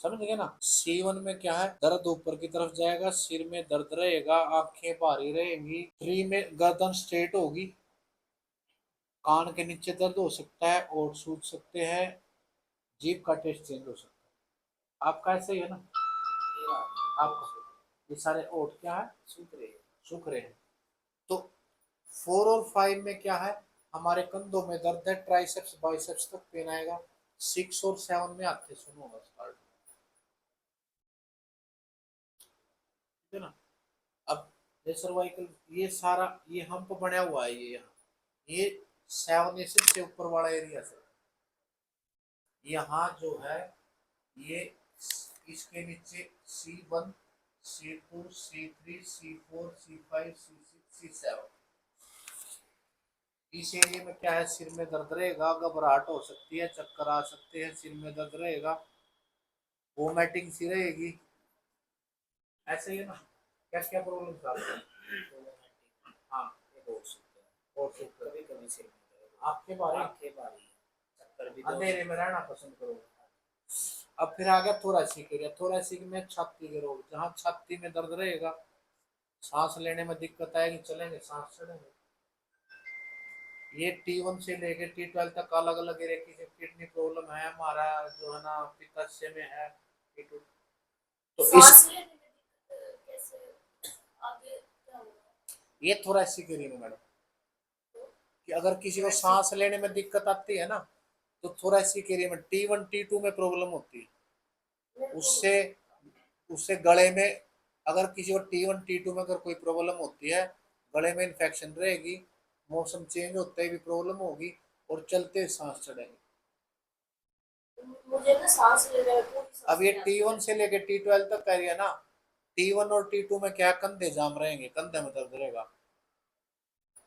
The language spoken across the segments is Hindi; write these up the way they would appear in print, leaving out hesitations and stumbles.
समझ गए ना। C1 में क्या है, दर्द ऊपर की तरफ जाएगा, सिर में दर्द रहेगा, आंखें भारी रहेंगी। 3 में गर्दन स्ट्रेट होगी, कान के नीचे दर्द हो सकता है और सूज सकते हैं, जीभ का टेस्ट चेंज हो सकता है। आपका ऐसे ही है ना, आपका ये सारे ओठ क्या है, सूख रहे हैं। तो 4 और 5 में क्या है, हमारे कंधों में दर्द है, ट्राइसेप्स बाइसेप्स तक पेन आएगा। 6 और 7 में आते सुनो होगा स्टार्ट, ठीक है ना। अब ये सर्वाइकल, ये सारा ये हम्प बना हुआ है, ये यहाँ, ये 7 से ऊपर वाला एरिया से, यहाँ जो है ये इसके नीचे C1 C2 C3 C4 C5 C6 C7, इस एरिया में क्या है, सिर में दर्द रहेगा, घबराहट हो सकती है, चक्कर आ सकते हैं, सिर में दर्द रहेगा, वोमिटिंग सी रहेगी, ऐसे ही है ना। क्या क्या प्रॉब्लम आपको, हाँ ये हो सकते हैं, और कभी कभी सिर में दर्द, आपके बारे चक्कर भी, अंधेरे में रहना पसंद करोगे। अब फिर आ गया थोरैसिक एरिया, थोरैसिक में छाती के रोग, जहाँ छाती में दर्द रहेगा, सांस लेने में दिक्कत आएगी, चलेंगे सांस चढ़ेंगे। ये T1 से लेके T12 तक अलग अलग एरिया की किडनी प्रॉब्लम है हमारा, जो है ना पित्ताशय में है T2। तो इस ये थोरैसिक एरिया में मैडम, कि अगर किसी को सांस लेने में दिक्कत आती है ना, तो थोरैसिक एरिया में T1 T2 में प्रॉब्लम होती है, उससे उससे गले में, अगर किसी को T1 T2 में अगर कोई प्रॉब्लम होती है, गले में इन्फेक्शन रहेगी, मौसम चेंज होते ही भी प्रॉब्लम होगी, और चलते सांस चढ़ेगी। मुझे ना सांस लेने में पूरी सांस, अब ये T1 से लेके T12 तक का एरिया ना, T1 और T2 में क्या, कंधे जाम रहेंगे, कंधे में दर्द रहेगा।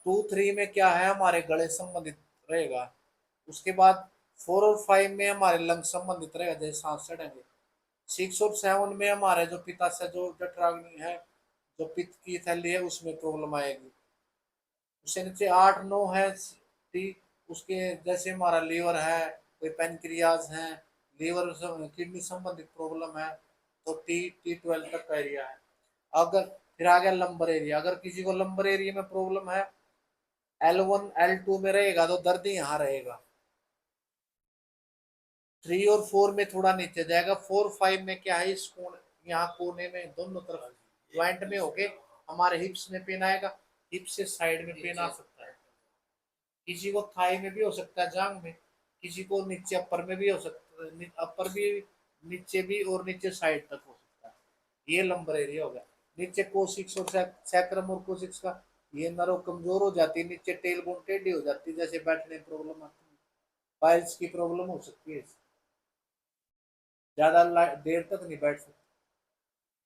2 3 में क्या है, हमारे गले संबंधित रहेगा। उसके बाद 4 और 5 में हमारे लंग संबंधित रहेगा, जैसे सांस चढ़ेंगे। 6 और 7 में हमारे जो पित्ताशय जो जठराग्नि है, जो पित्त की थैली है, उसमें प्रॉब्लम आएगी। उससे नीचे 8 9 है टी, उसके जैसे हमारा लीवर है, कोई पेनक्रियाज है, लीवर किडनी संबंधित प्रॉब्लम है, तो T12 तक का एरिया है। अगर फिर आ गया लंबर एरिया, अगर किसी को लंबर एरिया में प्रॉब्लम है, L1 L2 में रहेगा तो दर्द यहाँ रहेगा। 3 और 4 में थोड़ा नीचे जाएगा। 4 5 में क्या है, इस कोने, यहाँ कोने में दोनों तरफ ज्वाइंट में होके हमारे हिप्स में पेन आएगा, हिप्स से साइड में पेन आ सकता है, किसी को थाई में भी हो सकता है, जांग में, किसी को नीचे अपर में भी हो सकता है, अपर भी, नीचे भी, और नीचे साइड तक हो सकता है। ये लंबर एरिया हो गया। नीचे कोसिक्स और सैक्रम और कोसिक्स का, ये नर्व कमजोर हो जाती है, नीचे टेल बोन टेढ़ी हो जाती है, जैसे बैठने में प्रॉब्लम आती है, पाइल्स की प्रॉब्लम हो सकती है, ज्यादा देर तक नहीं बैठ सकते।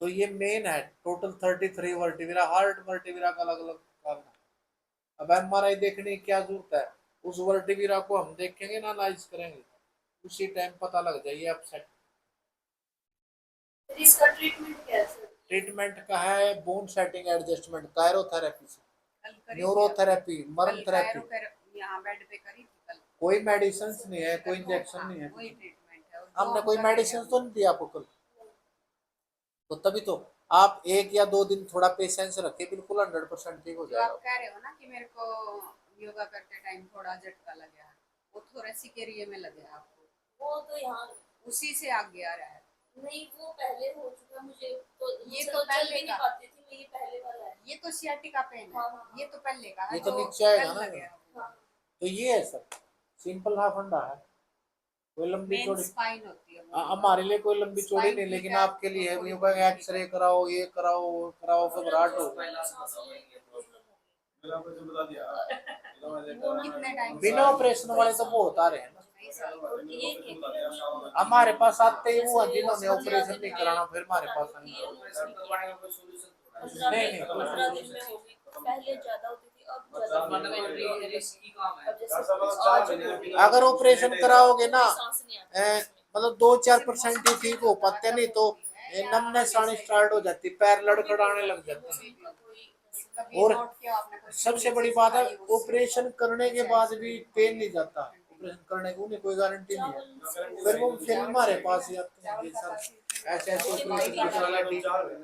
तो ये मेन है, टोटल 33 वर्टिब्रा, हार्ट वर्टिब्रा का अलग अलग कारण है। अब MRI देखने की क्या जरूरत है, उस वर्टिब्रा को हम देखेंगे ना, एनालाइज करेंगे, उसी टाइम पता लग जाइए अपसेट। इसका ट्रीटमेंट क्या है सर? ट्रीटमेंट का है बोन सेटिंग एडजस्टमेंट, कायरोथेरेपी से, न्यूरोथेरेपी, मर्म थेरेपी, यहाँ बेड पे करी थी कल। कोई मेडिसिन नहीं है, कोई इंजेक्शन नहीं है, कोई ट्रीटमेंट है, हमने कोई मेडिसिन तो नहीं दिया आपको कल। तो तभी तो आप 1 या 2 दिन थोड़ा पेशेंस रखे, बिल्कुल 100% ठीक हो जाएगा। आप कह रहे हो ना कि मेरे को योगा करते टाइम थोड़ा झटका लगा, वो थोरेसिक एरिया में लगा आपको? वो तो यहाँ उसी से आगे आ रहा है। नहीं वो पहले हो चुका मुझे, तो ये तो पहले नहीं पाती थी, ये पहले वाला है, ये तो सियाटिका पेन है। हाँ, हाँ, ये तो पहले का है, ये तो नीचे आएगा ना। हाँ। तो ये है सर, सिंपल हाफ अंडा है, कोई लंबी चौड़ी स्पाइन होती है हमारे लिए, कोई लंबी चौड़ी नहीं, लेकिन आपके लिए है, एक्सरे कराओ, ये कराओ, वो कराओ, घबराहट हो, बिना ऑपरेशन वाले तो बहुत आ रहे हैं ना। हमारे पास आते ही वो जिन्होंने ऑपरेशन नहीं कराना, फिर हमारे पास नहीं, पहले ज्यादा होती थी, अब अगर ऑपरेशन कराओगे ना, मतलब 2 4% ही ठीक हो पाते, नहीं तो नमनेस आनी स्टार्ट हो जाती, पैर लड़खड़ाने लग जाते हैं। और सबसे बड़ी बात है, ऑपरेशन करने के बाद भी पेन नहीं जाता, ऑपरेशन करने की उन्हें कोई गारंटी नहीं है, फिर वो फिर हमारे पास ही आते हैं कि सर ऐसे ऐसे ऑपरेशन